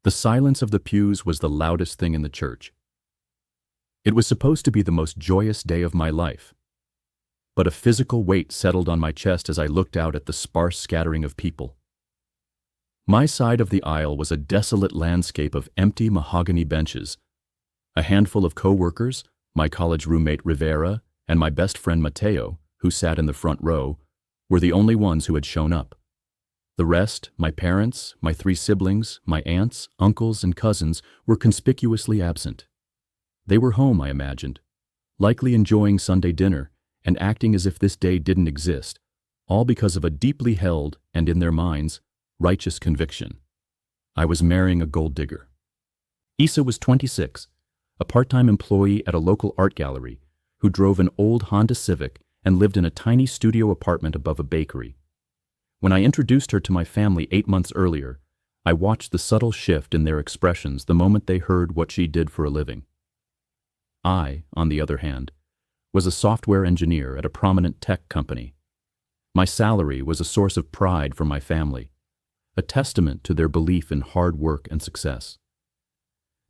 The silence of the pews was the loudest thing in the church. It was supposed to be the most joyous day of my life. But a physical weight settled on my chest as I looked out at the sparse scattering of people. My side of the aisle was a desolate landscape of empty mahogany benches. A handful of co-workers, my college roommate Rivera, and my best friend Mateo, who sat in the front row, were the only ones who had shown up. The rest, my parents, my 3 siblings, my aunts, uncles, and cousins, were conspicuously absent. They were home, I imagined, likely enjoying Sunday dinner and acting as if this day didn't exist, all because of a deeply held, and in their minds, righteous conviction. I was marrying a gold digger. Issa was 26, a part-time employee at a local art gallery who drove an old Honda Civic and lived in a tiny studio apartment above a bakery. When I introduced her to my family 8 months earlier, I watched the subtle shift in their expressions the moment they heard what she did for a living. I, on the other hand, was a software engineer at a prominent tech company. My salary was a source of pride for my family, a testament to their belief in hard work and success.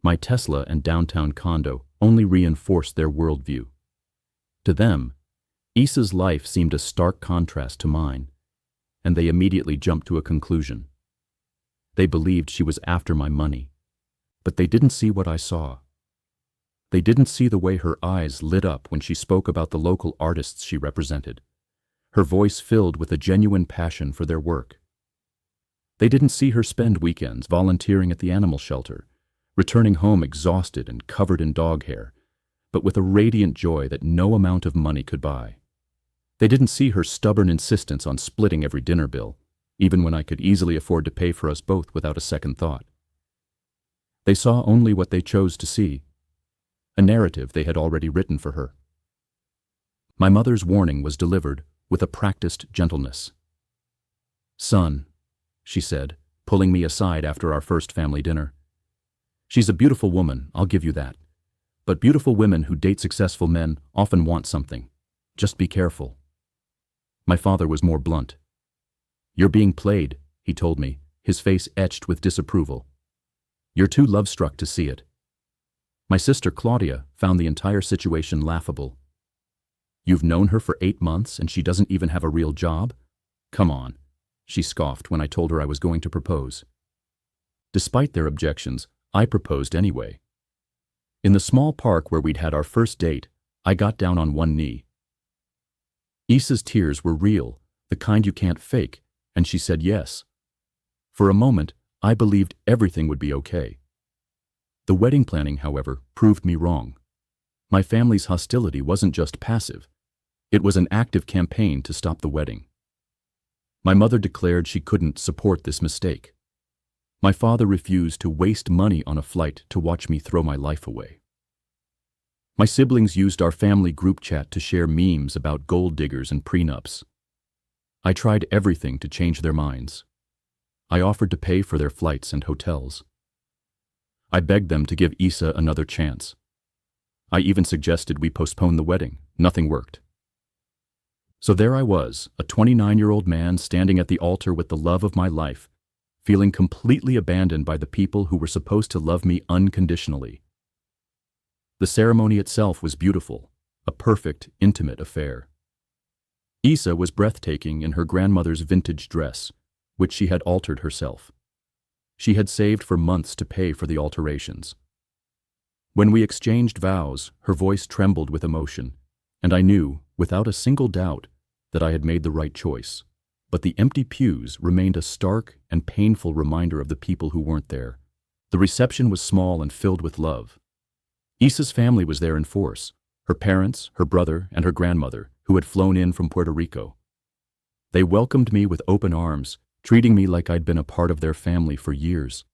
My Tesla and downtown condo only reinforced their worldview. To them, Issa's life seemed a stark contrast to mine, and they immediately jumped to a conclusion. They believed she was after my money, but they didn't see what I saw. They didn't see the way her eyes lit up when she spoke about the local artists she represented, her voice filled with a genuine passion for their work. They didn't see her spend weekends volunteering at the animal shelter, returning home exhausted and covered in dog hair, but with a radiant joy that no amount of money could buy. They didn't see her stubborn insistence on splitting every dinner bill, even when I could easily afford to pay for us both without a second thought. They saw only what they chose to see, a narrative they had already written for her. My mother's warning was delivered with a practiced gentleness. "Son," she said, pulling me aside after our first family dinner. "She's a beautiful woman, I'll give you that. But beautiful women who date successful men often want something. Just be careful." My father was more blunt. "You're being played," he told me, his face etched with disapproval. "You're too love-struck to see it." My sister Claudia found the entire situation laughable. "You've known her for 8 months and she doesn't even have a real job? Come on," she scoffed when I told her I was going to propose. Despite their objections, I proposed anyway. In the small park where we'd had our first date, I got down on one knee. Issa's tears were real, the kind you can't fake, and she said yes. For a moment, I believed everything would be okay. The wedding planning, however, proved me wrong. My family's hostility wasn't just passive. It was an active campaign to stop the wedding. My mother declared she couldn't support this mistake. My father refused to waste money on a flight to watch me throw my life away. My siblings used our family group chat to share memes about gold diggers and prenups. I tried everything to change their minds. I offered to pay for their flights and hotels. I begged them to give Issa another chance. I even suggested we postpone the wedding. Nothing worked. So there I was, a 29-year-old man standing at the altar with the love of my life, feeling completely abandoned by the people who were supposed to love me unconditionally. The ceremony itself was beautiful, a perfect, intimate affair. Issa was breathtaking in her grandmother's vintage dress, which she had altered herself. She had saved for months to pay for the alterations. When we exchanged vows, her voice trembled with emotion, and I knew, without a single doubt, that I had made the right choice. But the empty pews remained a stark and painful reminder of the people who weren't there. The reception was small and filled with love. Issa's family was there in force, her parents, her brother, and her grandmother, who had flown in from Puerto Rico. They welcomed me with open arms, treating me like I'd been a part of their family for years.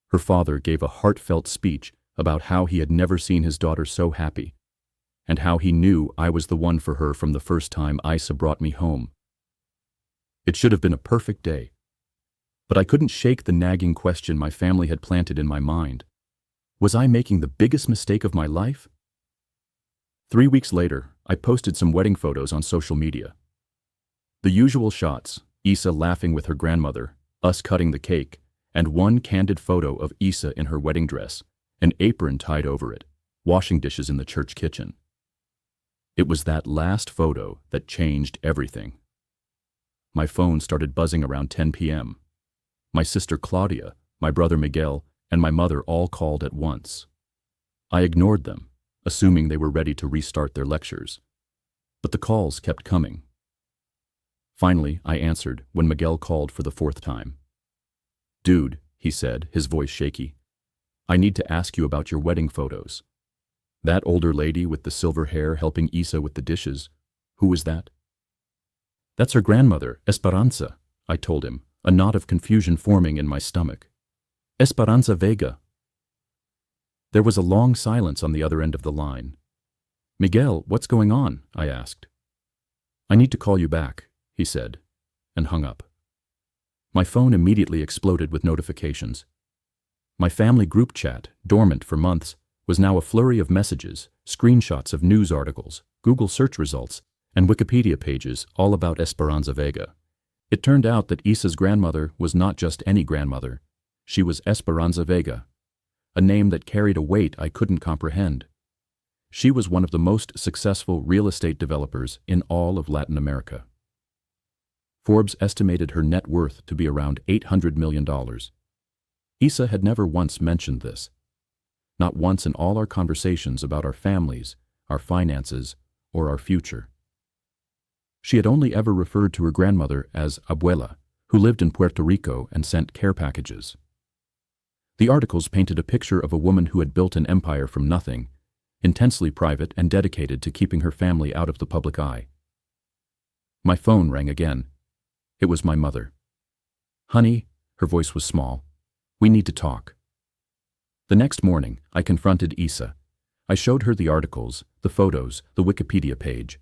Her father gave a heartfelt speech about how he had never seen his daughter so happy, and how he knew I was the one for her from the first time Issa brought me home. It should have been a perfect day, but I couldn't shake the nagging question my family had planted in my mind. Was I making the biggest mistake of my life? 3 weeks later, I posted some wedding photos on social media. The usual shots, Issa laughing with her grandmother, us cutting the cake, and one candid photo of Isa in her wedding dress, an apron tied over it, washing dishes in the church kitchen. It was that last photo that changed everything. My phone started buzzing around 10 p.m. My sister Claudia, my brother Miguel, and my mother all called at once. I ignored them, assuming they were ready to restart their lectures. But the calls kept coming. Finally, I answered when Miguel called for the fourth time. "Dude," he said, his voice shaky, "I need to ask you about your wedding photos. That older lady with the silver hair helping Isa with the dishes, who was that?" "That's her grandmother, Esperanza," I told him, a knot of confusion forming in my stomach. "Esperanza Vega." There was a long silence on the other end of the line. "Miguel, what's going on?" I asked. "I need to call you back," he said, and hung up. My phone immediately exploded with notifications. My family group chat, dormant for months, was now a flurry of messages, screenshots of news articles, Google search results, and Wikipedia pages all about Esperanza Vega. It turned out that Isa's grandmother was not just any grandmother. She was Esperanza Vega, a name that carried a weight I couldn't comprehend. She was one of the most successful real estate developers in all of Latin America. Forbes estimated her net worth to be around $800 million. Isa had never once mentioned this. Not once in all our conversations about our families, our finances, or our future. She had only ever referred to her grandmother as abuela, who lived in Puerto Rico and sent care packages. The articles painted a picture of a woman who had built an empire from nothing, intensely private and dedicated to keeping her family out of the public eye. My phone rang again. It was my mother. "Honey," her voice was small, "we need to talk." The next morning, I confronted Isa. I showed her the articles, the photos, the Wikipedia page.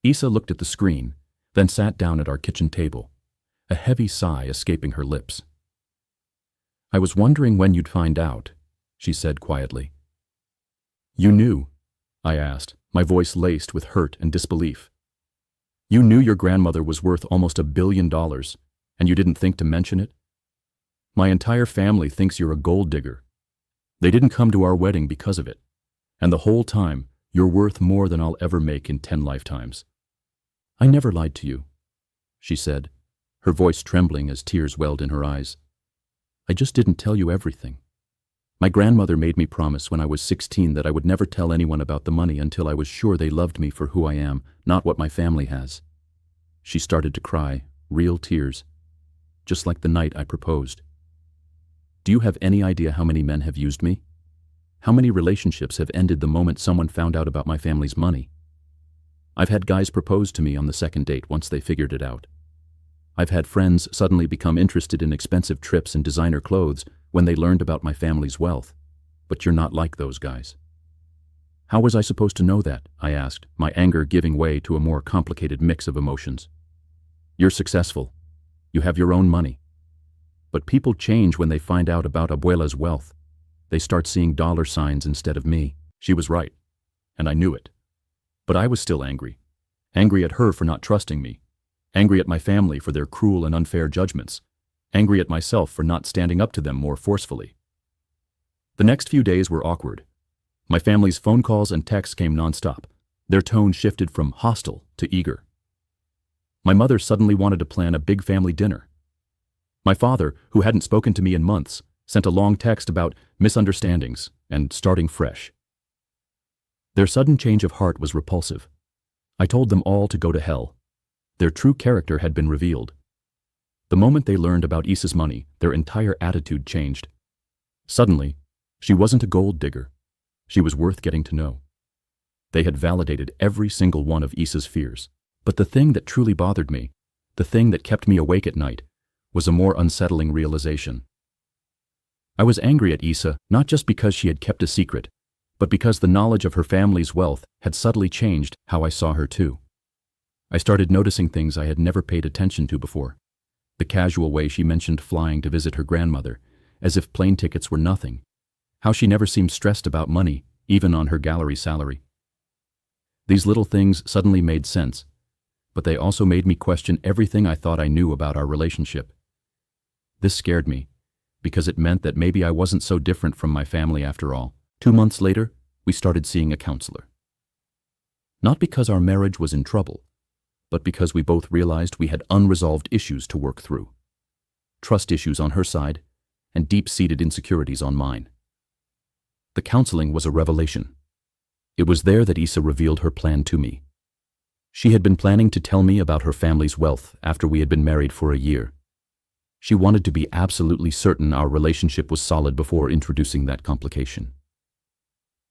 Isa looked at the screen, then sat down at our kitchen table, a heavy sigh escaping her lips. "I was wondering when you'd find out," she said quietly. "You knew?" I asked, my voice laced with hurt and disbelief. "You knew your grandmother was worth almost $1 billion, and you didn't think to mention it? My entire family thinks you're a gold digger. They didn't come to our wedding because of it, and the whole time, you're worth more than I'll ever make in 10 lifetimes. I never lied to you," she said, her voice trembling as tears welled in her eyes. "I just didn't tell you everything. My grandmother made me promise when I was 16 that I would never tell anyone about the money until I was sure they loved me for who I am, not what my family has." She started to cry, real tears, just like the night I proposed. "Do you have any idea how many men have used me? How many relationships have ended the moment someone found out about my family's money? I've had guys propose to me on the second date once they figured it out. I've had friends suddenly become interested in expensive trips and designer clothes when they learned about my family's wealth. But you're not like those guys." "How was I supposed to know that?" I asked, my anger giving way to a more complicated mix of emotions. "You're successful. You have your own money. But people change when they find out about Abuela's wealth. They start seeing dollar signs instead of me." She was right, and I knew it. But I was still angry. Angry at her for not trusting me. Angry at my family for their cruel and unfair judgments. Angry at myself for not standing up to them more forcefully. The next few days were awkward. My family's phone calls and texts came nonstop. Their tone shifted from hostile to eager. My mother suddenly wanted to plan a big family dinner. My father, who hadn't spoken to me in months, sent a long text about misunderstandings and starting fresh. Their sudden change of heart was repulsive. I told them all to go to hell. Their true character had been revealed. The moment they learned about Isa's money, their entire attitude changed. Suddenly, she wasn't a gold digger. She was worth getting to know. They had validated every single one of Isa's fears. But the thing that truly bothered me, the thing that kept me awake at night, was a more unsettling realization. I was angry at Isa not just because she had kept a secret, but because the knowledge of her family's wealth had subtly changed how I saw her too. I started noticing things I had never paid attention to before. The casual way she mentioned flying to visit her grandmother, as if plane tickets were nothing. How she never seemed stressed about money, even on her gallery salary. These little things suddenly made sense, but they also made me question everything I thought I knew about our relationship. This scared me, because it meant that maybe I wasn't so different from my family after all. 2 months later, we started seeing a counselor. Not because our marriage was in trouble, but because we both realized we had unresolved issues to work through. Trust issues on her side, and deep-seated insecurities on mine. The counseling was a revelation. It was there that Isa revealed her plan to me. She had been planning to tell me about her family's wealth after we had been married for a year. She wanted to be absolutely certain our relationship was solid before introducing that complication.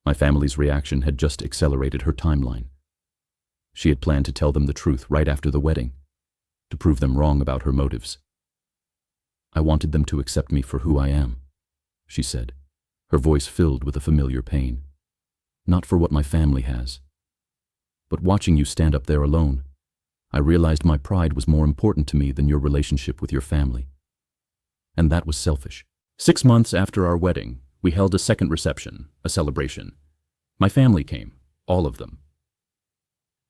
My family's reaction had just accelerated her timeline. She had planned to tell them the truth right after the wedding, to prove them wrong about her motives. "I wanted them to accept me for who I am," she said, her voice filled with a familiar pain. "Not for what my family has. But watching you stand up there alone, I realized my pride was more important to me than your relationship with your family. And that was selfish." 6 months after our wedding, we held a second reception, a celebration. My family came, all of them.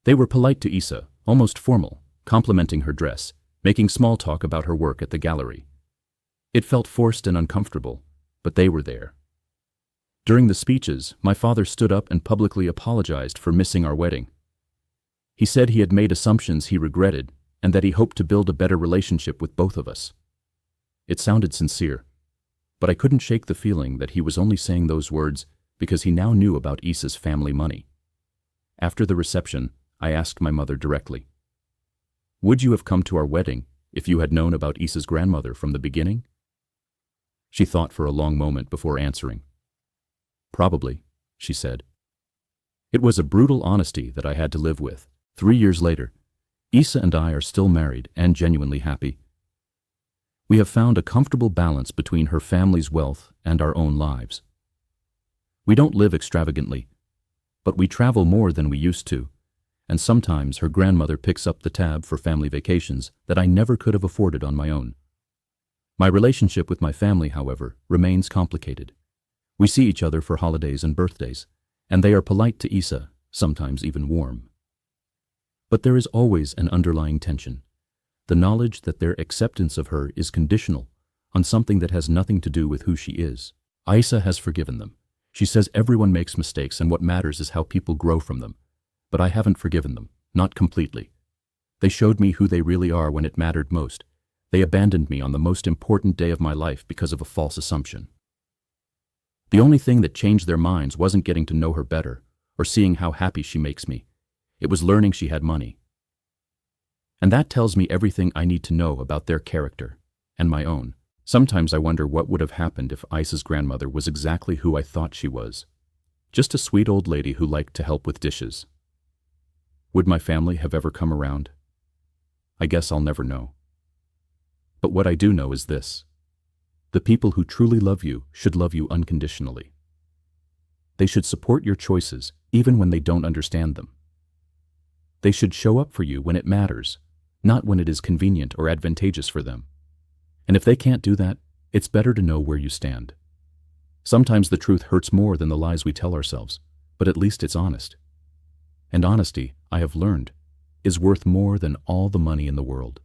They were polite to Isa, almost formal, complimenting her dress, making small talk about her work at the gallery. It felt forced and uncomfortable, but they were there. During the speeches, my father stood up and publicly apologized for missing our wedding. He said he had made assumptions he regretted and that he hoped to build a better relationship with both of us. It sounded sincere, but I couldn't shake the feeling that he was only saying those words because he now knew about Isa's family money. After the reception, I asked my mother directly, "Would you have come to our wedding if you had known about Isa's grandmother from the beginning?" She thought for a long moment before answering. "Probably," she said. It was a brutal honesty that I had to live with. 3 years later, Isa and I are still married and genuinely happy. We have found a comfortable balance between her family's wealth and our own lives. We don't live extravagantly, but we travel more than we used to, and sometimes her grandmother picks up the tab for family vacations that I never could have afforded on my own. My relationship with my family, however, remains complicated. We see each other for holidays and birthdays, and they are polite to Isa, sometimes even warm. But there is always an underlying tension, the knowledge that their acceptance of her is conditional on something that has nothing to do with who she is. Isa has forgiven them. She says everyone makes mistakes and what matters is how people grow from them. But I haven't forgiven them, not completely. They showed me who they really are when it mattered most. They abandoned me on the most important day of my life because of a false assumption. The only thing that changed their minds wasn't getting to know her better or seeing how happy she makes me. It was learning she had money. And that tells me everything I need to know about their character and my own. Sometimes I wonder what would have happened if Isa's grandmother was exactly who I thought she was. Just a sweet old lady who liked to help with dishes. Would my family have ever come around? I guess I'll never know. But what I do know is this. The people who truly love you should love you unconditionally. They should support your choices even when they don't understand them. They should show up for you when it matters, not when it is convenient or advantageous for them. And if they can't do that, it's better to know where you stand. Sometimes the truth hurts more than the lies we tell ourselves, but at least it's honest. And honesty, I have learned, is worth more than all the money in the world.